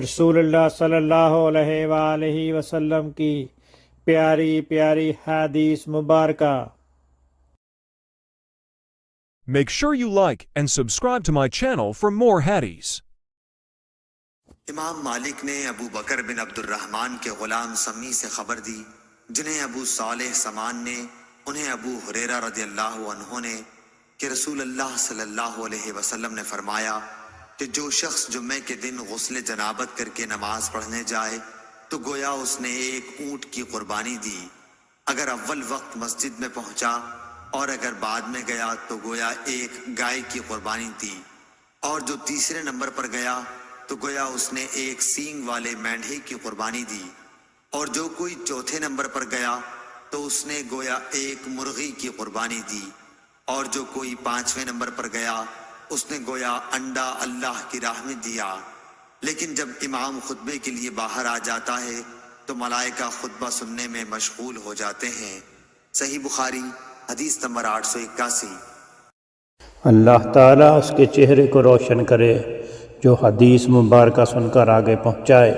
رسول اللہ صلی اللہ علیہ وآلہ وسلم کی پیاری پیاری حدیث مبارکہ۔ Make sure you like and subscribe to my channel for more hadiths. امام مالک نے ابو بکر بن عبد الرحمن کے غلام سمی سے خبر دی، جنہیں ابو صالح سمان نے، انہیں ابو ہریرہ رضی اللہ عنہ نے، کہ رسول اللہ صلی اللہ علیہ وسلم نے فرمایا کہ جو شخص جمعے کے دن غسل جنابت کر کے نماز پڑھنے جائے تو گویا اس نے ایک اونٹ کی قربانی دی، اگر اول وقت مسجد میں پہنچا، اور اگر بعد میں گیا تو گویا ایک گائے کی قربانی دی، اور جو تیسرے نمبر پر گیا تو گویا اس نے ایک سینگ والے مینڈھے کی قربانی دی، اور جو کوئی چوتھے نمبر پر گیا تو اس نے گویا ایک مرغی کی قربانی دی، اور جو کوئی پانچویں نمبر پر گیا اس نے گویا انڈا اللہ کی راہ میں دیا۔ لیکن جب امام خطبے کے لیے باہر آ جاتا ہے تو ملائکہ خطبہ سننے میں مشغول ہو جاتے ہیں۔ صحیح بخاری حدیث نمبر 881۔ اللہ تعالیٰ اس کے چہرے کو روشن کرے جو حدیث مبارکہ سن کر آگے پہنچائے۔